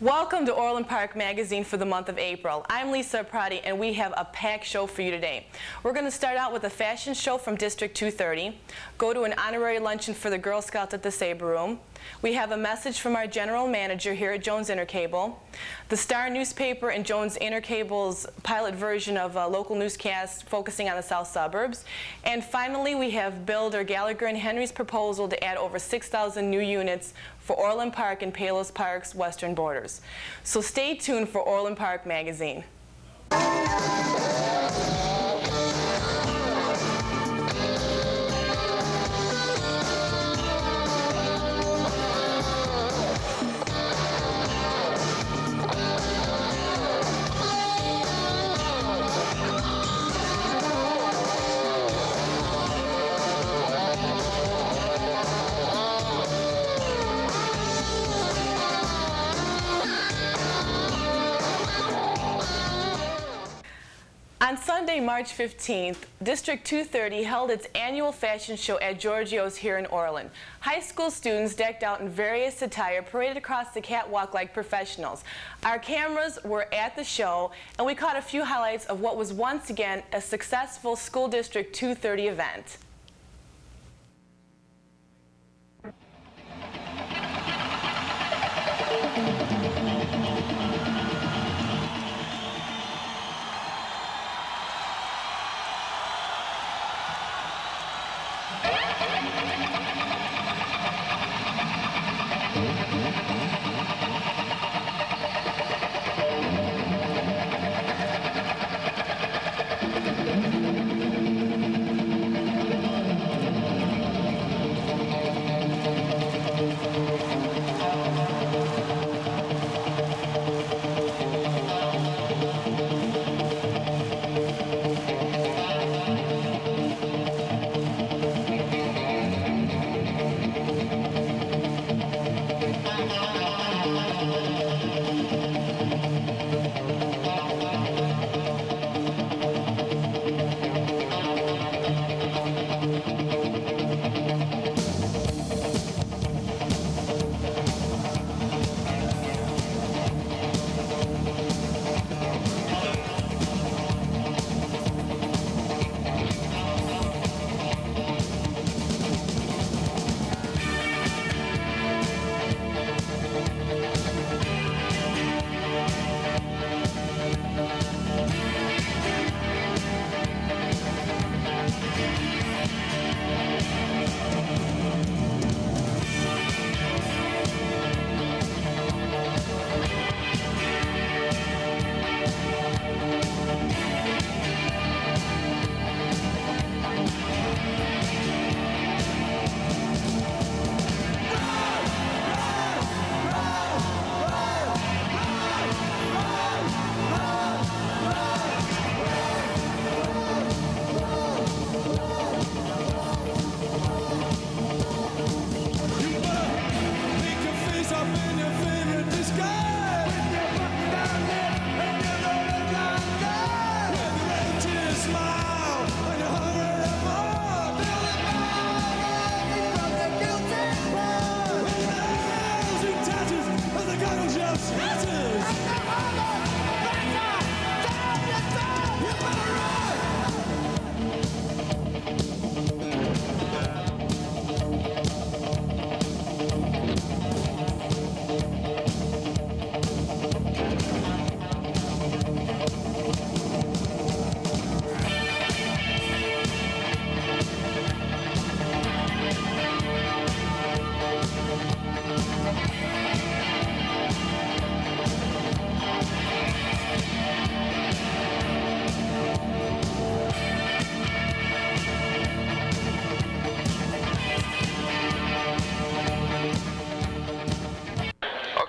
Welcome to Orland Park Magazine for the month of April. I'm Lisa Prati and we have a packed show for you today. We're going to start out with a fashion show from District 230, go to an honorary luncheon for the Girl Scouts at the Sabre Room. We have a message from our general manager here at Jones Intercable, the Star newspaper and Jones Intercable's pilot version of a local newscast focusing on the south suburbs, and finally we have Builder Gallagher and Henry's proposal to add over 6,000 new units for Orland Park and Palos Park's western borders. So stay tuned for Orland Park Magazine. On Sunday, March 15th, District 230 held its annual fashion show at Giorgio's here in Orland. High school students decked out in various attire paraded across the catwalk like professionals. Our cameras were at the show, and we caught a few highlights of what was once again a successful School District 230 event.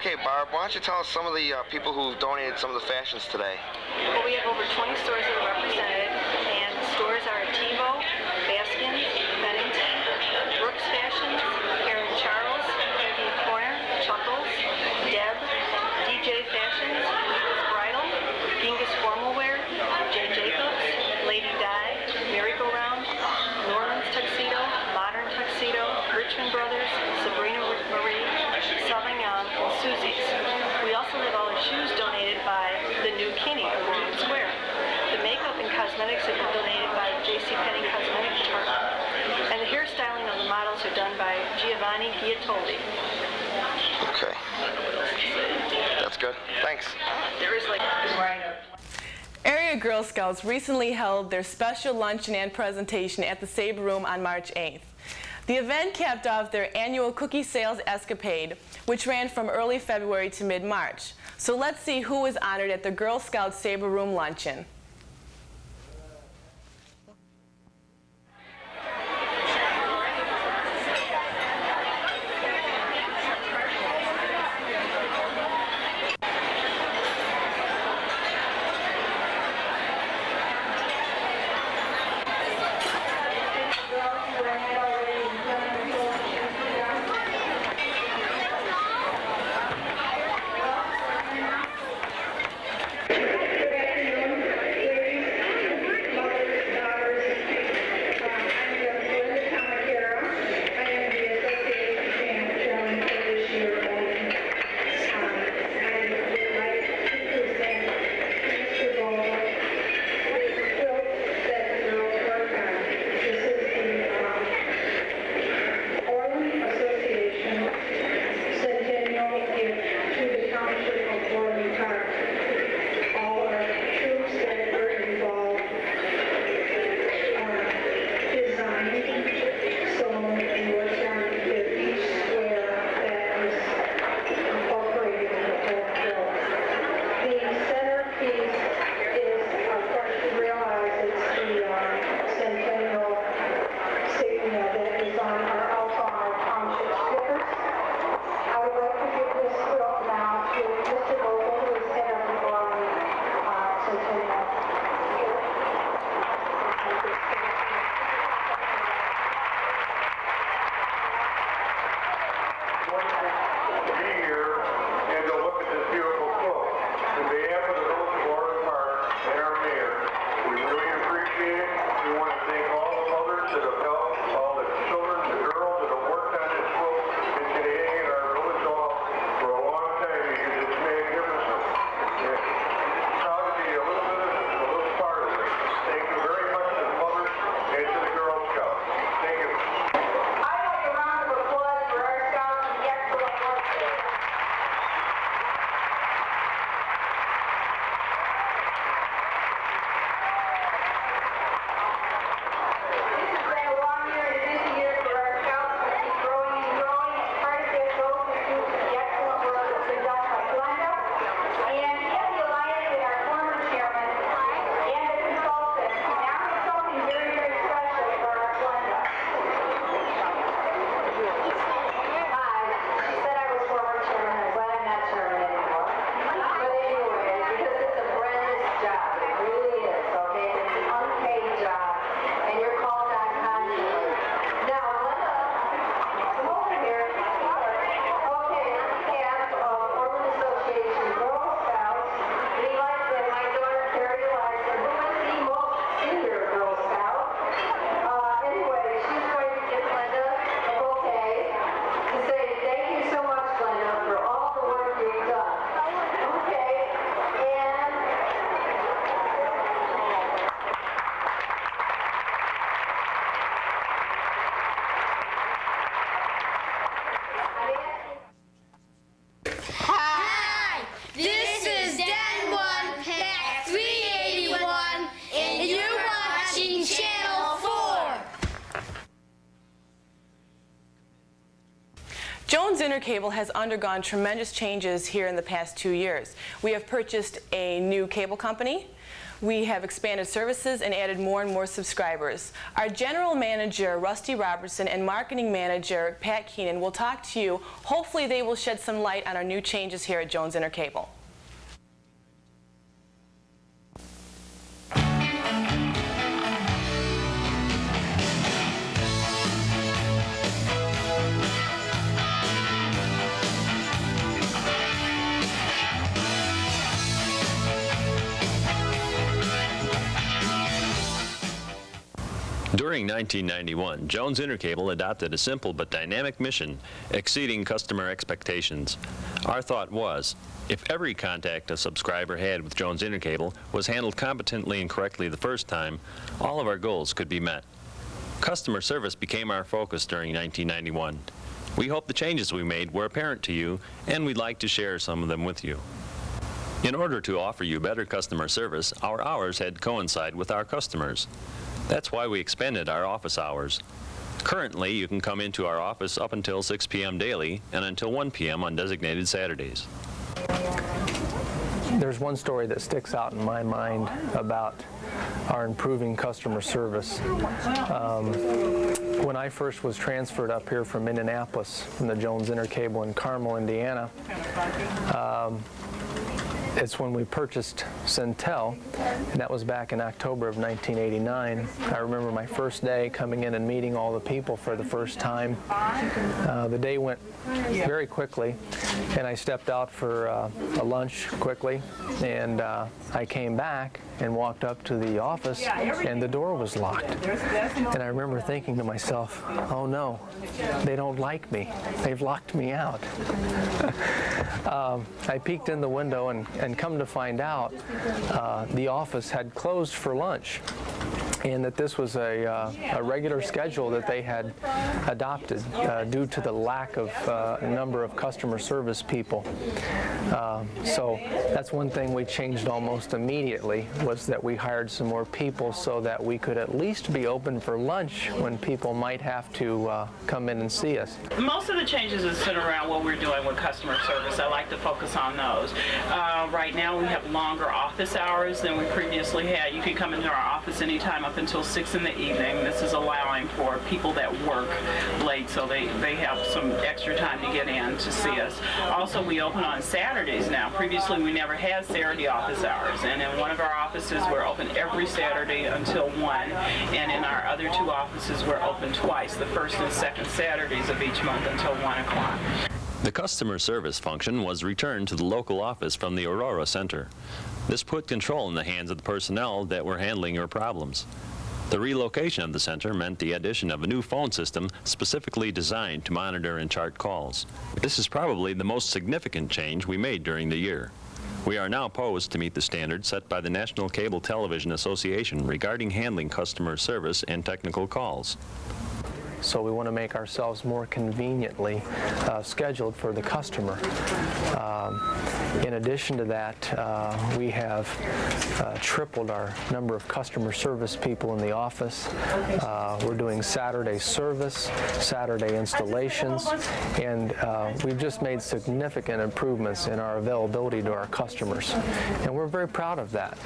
Okay, Barb, why don't you tell us some of the people who donated some of the fashions today? Well, we have over 20 stores that are represented, and the stores are TiVo, Baskins, Bennington, Brooks Fashions, Aaron Charles, Peggy Corner, Chuckles, Deb, DJ Fashions, Eagles Bridal, Genghis Formal Wear, J. Jacobs, Lady Di, Merry-Go-Round, Norland's Tuxedo, Modern Tuxedo, Richmond Brothers, Sabrina Marie, Sauvignon, and Susie's. We also have Thanks. There is like Area Girl Scouts recently held their special luncheon and presentation at the Sabre Room on March 8th. The event capped off their annual cookie sales escapade, which ran from early February to mid-March. So let's see who was honored at the Girl Scout Sabre Room luncheon. Jones Intercable has undergone tremendous changes here in the past 2 years. We have purchased a new cable company. We have expanded services and added more and more subscribers. Our general manager, Rusty Robertson, and marketing manager, Pat Keenan, will talk to you. Hopefully they will shed some light on our new changes here at Jones Intercable. During 1991, Jones Intercable adopted a simple but dynamic mission, exceeding customer expectations. Our thought was, if every contact a subscriber had with Jones Intercable was handled competently and correctly the first time, all of our goals could be met. Customer service became our focus during 1991. We hope the changes we made were apparent to you, and we'd like to share some of them with you. In order to offer you better customer service, our hours had to coincide with our customers. That's why we expanded our office hours. Currently, you can come into our office up until 6 p.m. daily and until 1 p.m. on designated Saturdays. There's one story that sticks out in my mind about our improving customer service. When I first was transferred up here from Indianapolis, from the Jones Intercable in Carmel, Indiana, it's when we purchased Centel, and that was back in October of 1989. I remember my first day coming in and meeting all the people for the first time. The day went very quickly, and I stepped out for a lunch quickly, and I came back and walked up to the office, and the door was locked. And I remember thinking to myself, oh no, they don't like me. They've locked me out. I peeked in the window and come to find out the office had closed for lunch, and that this was a regular schedule that they had adopted due to the lack of a number of customer service people. So that's one thing we changed almost immediately, was that we hired some more people so that we could at least be open for lunch when people might have to come in and see us. Most of the changes is centered around what we're doing with customer service. I like to focus on those. Right now we have longer office hours than we previously had. You can come into our office anytime up until 6 in the evening. This is allowing for people that work late, so they have some extra time to get in to see us. Also, we open on Saturdays now. Previously, we never had Saturday office hours, and in one of our offices, we're open every Saturday until 1, and in our other 2 offices, we're open twice, the first and second Saturdays of each month until 1 o'clock. The customer service function was returned to the local office from the Aurora Center. This put control in the hands of the personnel that were handling your problems. The relocation of the center meant the addition of a new phone system specifically designed to monitor and chart calls. This is probably the most significant change we made during the year. We are now poised to meet the standards set by the National Cable Television Association regarding handling customer service and technical calls. So we want to make ourselves more conveniently scheduled for the customer. In addition to that, we have tripled our number of customer service people in the office. We're doing Saturday service, Saturday installations, and we've just made significant improvements in our availability to our customers. And we're very proud of that.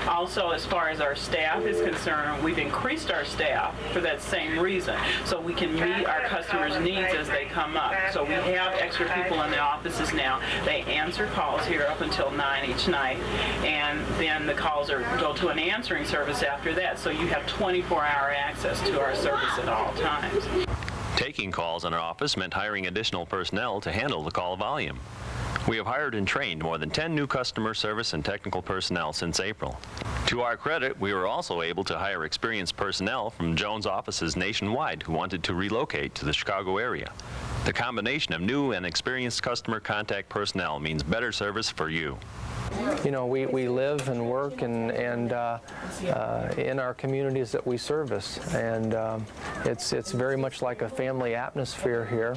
Also, as far as our staff is concerned, we've increased our staff for that same reason, so we can meet our customers' needs as they come up. So we have extra people in the offices now. They answer calls here up until 9 each night, and then the calls go to an answering service after that, so you have 24-hour access to our service at all times. Taking calls in our office meant hiring additional personnel to handle the call volume. We have hired and trained more than 10 new customer service and technical personnel since April. To our credit, we were also able to hire experienced personnel from Jones offices nationwide who wanted to relocate to the Chicago area. The combination of new and experienced customer contact personnel means better service for you. You know, we live and work and in our communities that we service, and it's very much like a family atmosphere here.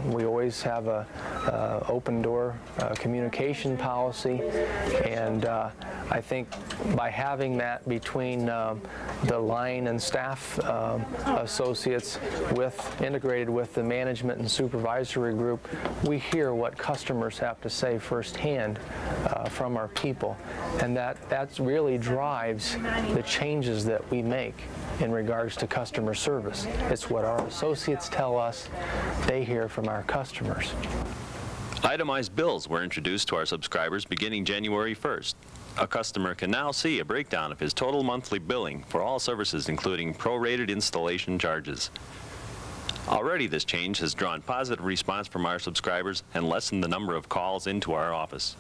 We always have a open door communication policy, and I think by having that between the line and staff associates integrated with the management and supervisory group, we hear what customers have to say firsthand from our people, and that really drives the changes that we make in regards to customer service. It's what our associates tell us, they hear from our customers. Itemized bills were introduced to our subscribers beginning January 1st. A customer can now see a breakdown of his total monthly billing for all services, including prorated installation charges. Already this change has drawn positive response from our subscribers and lessened the number of calls into our office.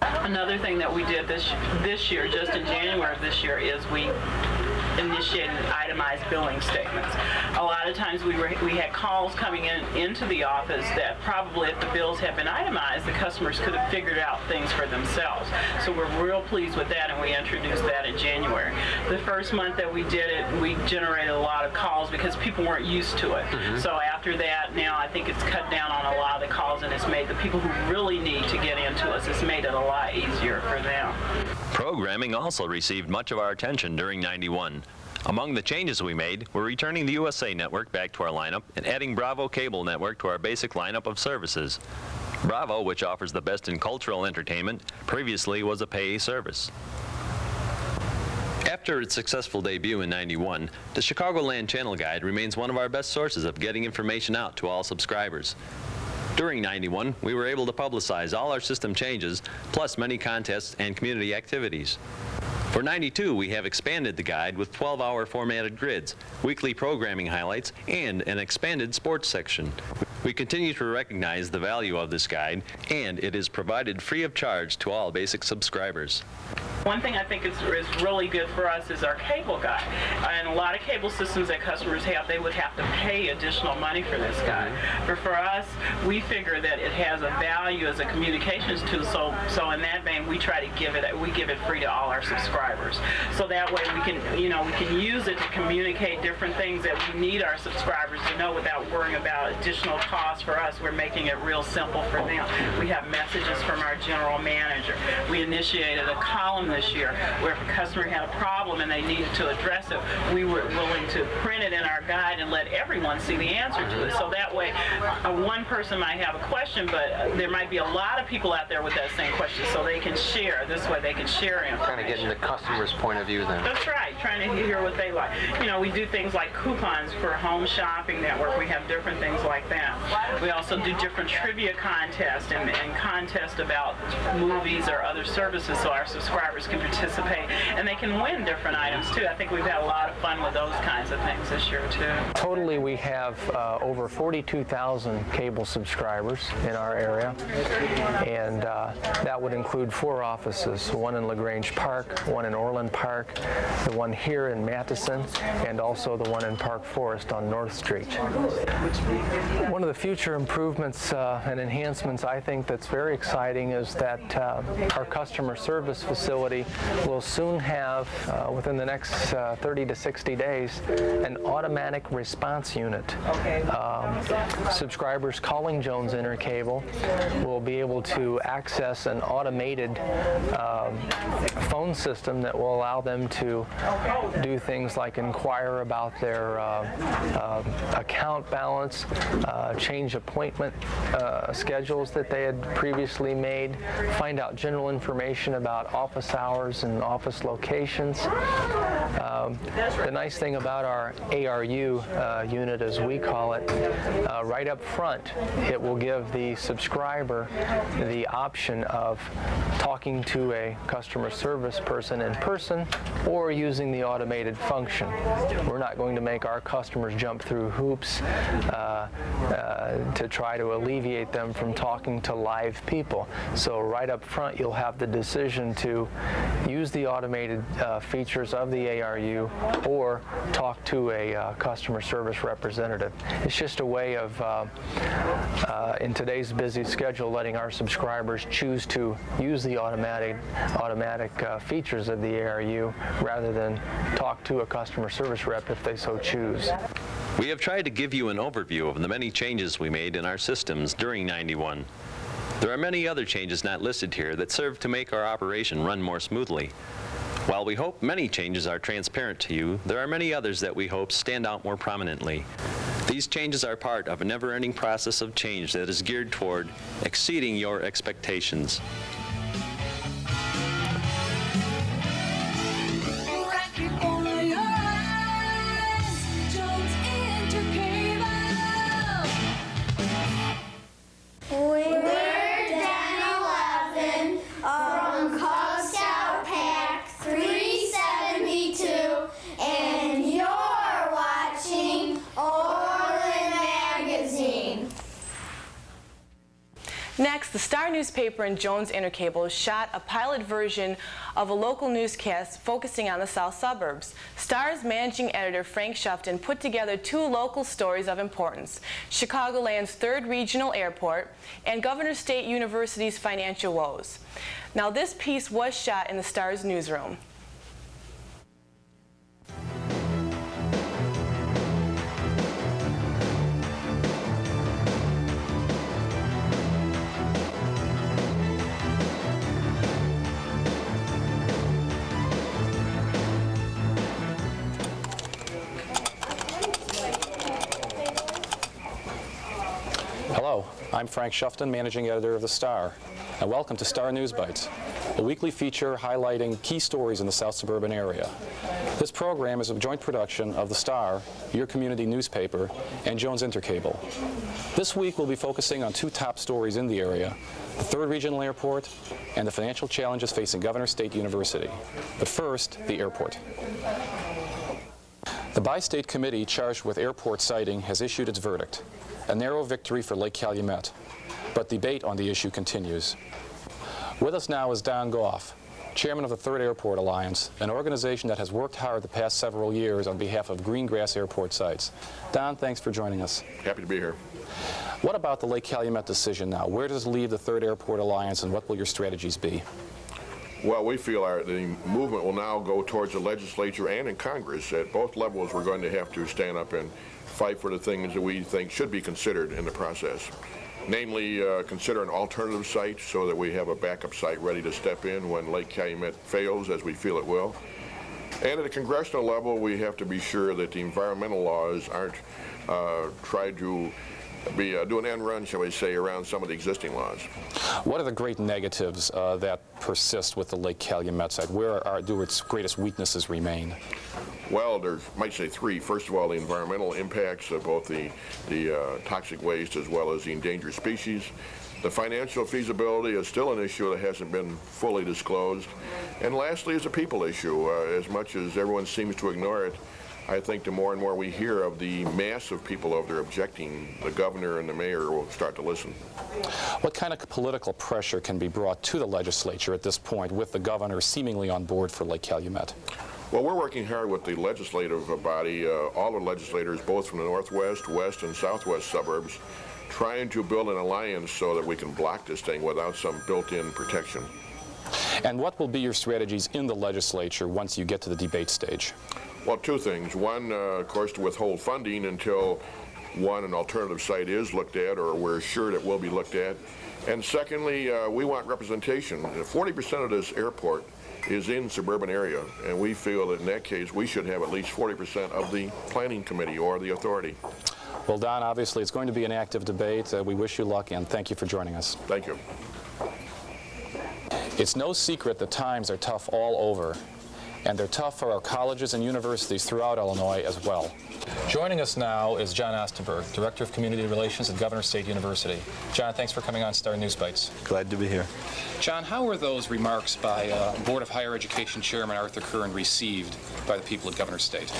Another thing that we did this year, just in January of this year, is we initiated itemized billing statements. A lot of times we had calls coming into the office that probably if the bills had been itemized, the customers could have figured out things for themselves. So we're real pleased with that, and we introduced that in January. The first month that we did it, we generated a lot of calls because people weren't used to it. So after that, now I think it's cut down on a lot of the calls, and it's made the people who really need to get into us, it's made it a lot easier for them. Programming also received much of our attention during '91. Among the changes we made were returning the USA Network back to our lineup and adding Bravo Cable Network to our basic lineup of services. Bravo, which offers the best in cultural entertainment, previously was a pay service. After its successful debut in '91, the Chicagoland Channel Guide remains one of our best sources of getting information out to all subscribers. During '91, we were able to publicize all our system changes, plus many contests and community activities. For '92, we have expanded the guide with 12-hour formatted grids, weekly programming highlights, and an expanded sports section. We continue to recognize the value of this guide, and it is provided free of charge to all basic subscribers. One thing I think is really good for us is our cable guide. And a lot of cable systems that customers have, they would have to pay additional money for this guide. But for us, we figure that it has a value as a communications tool. So in that vein, we try to give it free to all our subscribers. So that way we can use it to communicate different things that we need our subscribers to know without worrying about additional costs for us. We're making it real simple for them. We have messages from our general manager. We initiated a column this year where if a customer had a problem and they needed to address it, we were willing to print it in our guide and let everyone see the answer to it. So that way, one person might have a question, but there might be a lot of people out there with that same question, so they can share. This way they can share information. Kind of getting the customer's point of view then. That's right, trying to hear what they like. We do things like coupons for Home Shopping Network. We have different things like that. We also do different trivia contests and contests about movies or other services so our subscribers can participate, and they can win different items too. I think we've had a lot of fun with those kinds of things this year too. Totally, we have over 42,000 cable subscribers in our area, and that would include 4 offices, one in LaGrange Park, one in Orland Park, the one here in Matheson, and also the one in Park Forest on North Street. One of the future improvements and enhancements I think that's very exciting is that our customer service facility will soon have, within the next 30 to 60 days, an automatic response unit. Subscribers calling Jones Intercable will be able to access an automated phone system that will allow them to do things like inquire about their account balance, change appointment schedules that they had previously made, find out general information about office hours and office locations. The nice thing about our ARU unit, as we call it, right up front, it will give the subscriber the option of talking to a customer service person in person or using the automated function. We're not going to make our customers jump through hoops to try to alleviate them from talking to live people. So right up front, you'll have the decision to use the automated features of the ARU or talk to a customer service representative. It's just a way of, in today's busy schedule, letting our subscribers choose to use the automatic features of the ARU rather than talk to a customer service rep if they so choose. We have tried to give you an overview of the many changes we made in our systems during '91. There are many other changes not listed here that serve to make our operation run more smoothly. While we hope many changes are transparent to you, there are many others that we hope stand out more prominently. These changes are part of a never-ending process of change that is geared toward exceeding your expectations. Next, The Star newspaper and Jones Intercable shot a pilot version of a local newscast focusing on the south suburbs. Star's managing editor Frank Shufton put together 2 local stories of importance: Chicagoland's 3rd regional airport and Governor State University's financial woes. Now, this piece was shot in the Star's newsroom. Hello, I'm Frank Shufton, Managing Editor of The Star, and welcome to Star News Bites, a weekly feature highlighting key stories in the South Suburban area. This program is a joint production of The Star, your community newspaper, and Jones Intercable. This week we'll be focusing on 2 top stories in the area: the 3rd Regional Airport and the financial challenges facing Governor State University. But first, the airport. The Bi-State Committee charged with airport siting has issued its verdict. A narrow victory for Lake Calumet, but debate on the issue continues. With us now is Don Goff, chairman of the 3rd Airport Alliance, an organization that has worked hard the past several years on behalf of Greengrass Airport sites. Don, thanks for joining us. Happy to be here. What about the Lake Calumet decision now? Where does it leave the 3rd Airport Alliance, and what will your strategies be? Well, we feel the movement will now go towards the legislature and in Congress. At both levels, we're going to have to stand up and fight for the things that we think should be considered in the process. Namely, consider an alternative site so that we have a backup site ready to step in when Lake Calumet fails, as we feel it will. And at a congressional level, we have to be sure that the environmental laws aren't tried to do an end run, shall we say, around some of the existing laws. What are the great negatives that persist with the Lake Calumet site? Where do its greatest weaknesses remain? Well, there might say 3. First of all, the environmental impacts of both the toxic waste as well as the endangered species. The financial feasibility is still an issue that hasn't been fully disclosed. And lastly is a people issue. As much as everyone seems to ignore it, I think the more and more we hear of the mass of people out there objecting, the governor and the mayor will start to listen. What kind of political pressure can be brought to the legislature at this point, with the governor seemingly on board for Lake Calumet? Well, we're working hard with the legislative body, all the legislators, both from the northwest, west, and southwest suburbs, trying to build an alliance so that we can block this thing without some built-in protection. And what will be your strategies in the legislature once you get to the debate stage? Well, 2 things. One, of course, to withhold funding until, an alternative site is looked at, or we're sure it will be looked at. And secondly, we want representation. 40% of this airport is in suburban area, and we feel that in that case we should have at least 40% of the planning committee or the authority. Well, Don, obviously it's going to be an active debate. We wish you luck, and thank you for joining us. Thank you. It's no secret that times are tough all over, and they're tough for our colleges and universities throughout Illinois as well. Joining us now is John Ostenberg, Director of Community Relations at Governor State University. John, thanks for coming on Star News Bites. Glad to be here. John, how were those remarks by Board of Higher Education Chairman Arthur Curran received by the people at Governor State?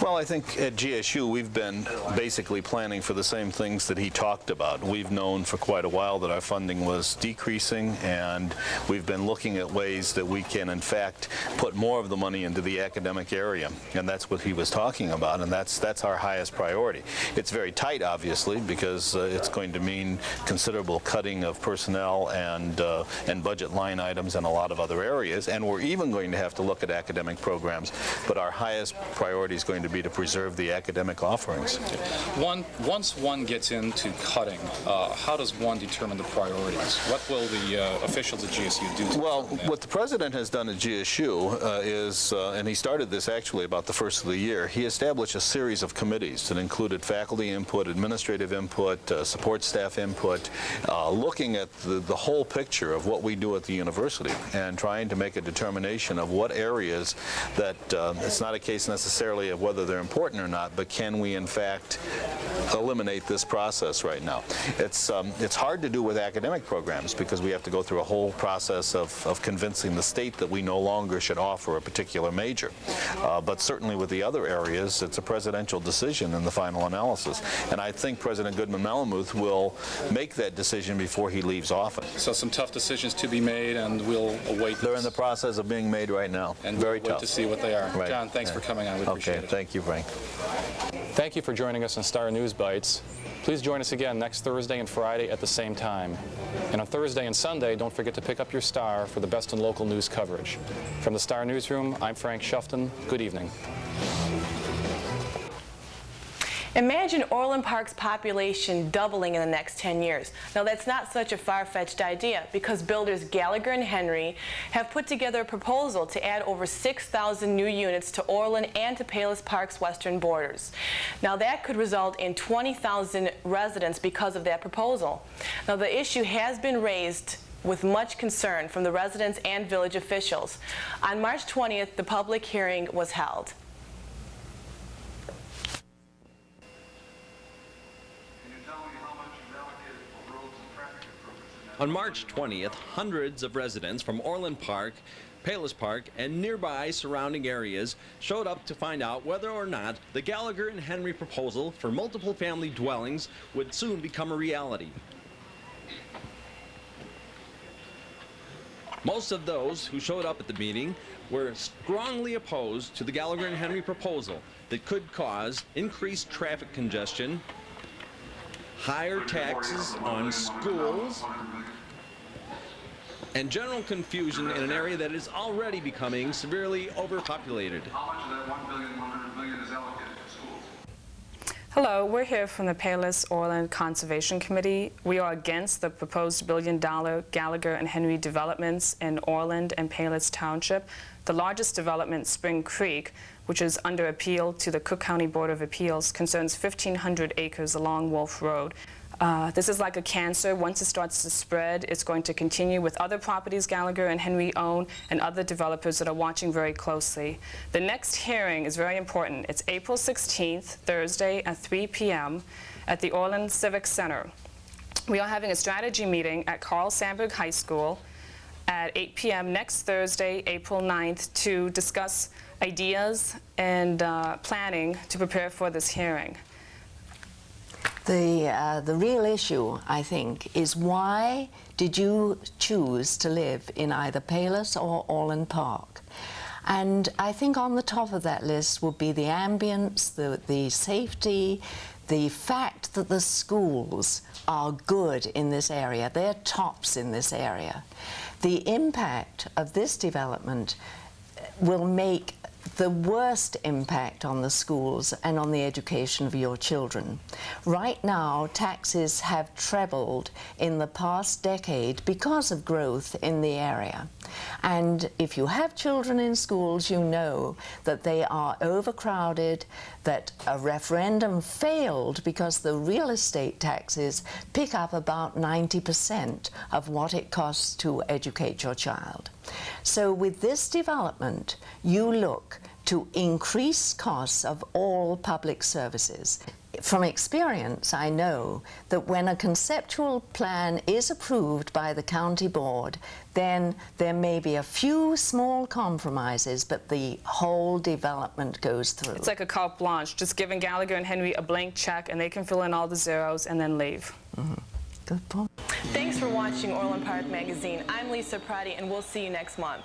Well, I think at GSU we've been basically planning for the same things that he talked about. We've known for quite a while that our funding was decreasing, and we've been looking at ways that we can in fact put more of the money into the academic area, and that's what he was talking about, and that's our highest priority. It's very tight, obviously, because it's going to mean considerable cutting of personnel and budget line items in a lot of other areas, and we're even going to have to look at academic programs, but our highest priority is going to be to preserve the academic offerings. Once one gets into cutting, how does one determine the priorities? What will the officials at GSU do? Well, what the president has done at GSU is, and he started this actually about the first of the year, he established a series of committees that included faculty input, administrative input, support staff input, looking at the whole picture of what we we do at the university and trying to make a determination of what areas that it's not a case necessarily of whether they're important or not, but can we in fact eliminate this process right now. It's hard to do with academic programs because we have to go through a whole process of convincing the state that we no longer should offer a particular major. But certainly with the other areas, it's a presidential decision in the final analysis. And I think President Goodman-Malamuth will make that decision before he leaves office. So some tough decisions to be made, and we'll await. They're in the process of being made right now. And very we'll wait tough to see what they are. Right. John, thanks for coming on. We appreciate it. Okay, thank you, Frank. Thank you for joining us on Star News Bites. Please join us again next Thursday and Friday at the same time. And on Thursday and Sunday, don't forget to pick up your Star for the best in local news coverage. From the Star Newsroom, I'm Frank Shufton. Good evening. Imagine Orland Park's population doubling in the next 10 years. Now that's not such a far-fetched idea because builders Gallagher and Henry have put together a proposal to add over 6,000 new units to Orland and to Palos Park's western borders. Now that could result in 20,000 residents because of that proposal. Now the issue has been raised with much concern from the residents and village officials. On March 20th, the public hearing was held. On March 20th, hundreds of residents from Orland Park, Palos Park, and nearby surrounding areas showed up to find out whether or not the Gallagher and Henry proposal for multiple family dwellings would soon become a reality. Most of those who showed up at the meeting were strongly opposed to the Gallagher and Henry proposal that could cause increased traffic congestion, higher taxes on schools, and general confusion in an area that is already becoming severely overpopulated. How much of that $1.1 billion is allocated to schools? Hello, we're here from the Palos Orland Conservation Committee. We are against the proposed billion-dollar Gallagher and Henry developments in Orland and Palos Township. The largest development, Spring Creek, which is under appeal to the Cook County Board of Appeals, concerns 1,500 acres along Wolf Road. This is like a cancer. Once it starts to spread, it's going to continue with other properties Gallagher and Henry own and other developers that are watching very closely. The next hearing is very important. It's April 16th, Thursday at 3 p.m. at the Orland Civic Center. We are having a strategy meeting at Carl Sandburg High School at 8 p.m. next Thursday, April 9th, to discuss ideas and planning to prepare for this hearing. The real issue, I think, is why did you choose to live in either Palos or Orland Park? And I think on the top of that list would be the ambience, the safety, the fact that the schools are good in this area. They're tops in this area. The impact of this development will make the worst impact on the schools and on the education of your children. Right now, taxes have trebled in the past decade because of growth in the area. And if you have children in schools, you know that they are overcrowded, that a referendum failed because the real estate taxes pick up about 90% of what it costs to educate your child. So with this development, you look to increase costs of all public services. From experience, I know that when a conceptual plan is approved by the county board, then there may be a few small compromises, but the whole development goes through. It's like a carte blanche, just giving Gallagher and Henry a blank check and they can fill in all the zeros and then leave. Mm-hmm. Good point. Thanks for watching Orland Park Magazine. I'm Lisa Prati, and we'll see you next month.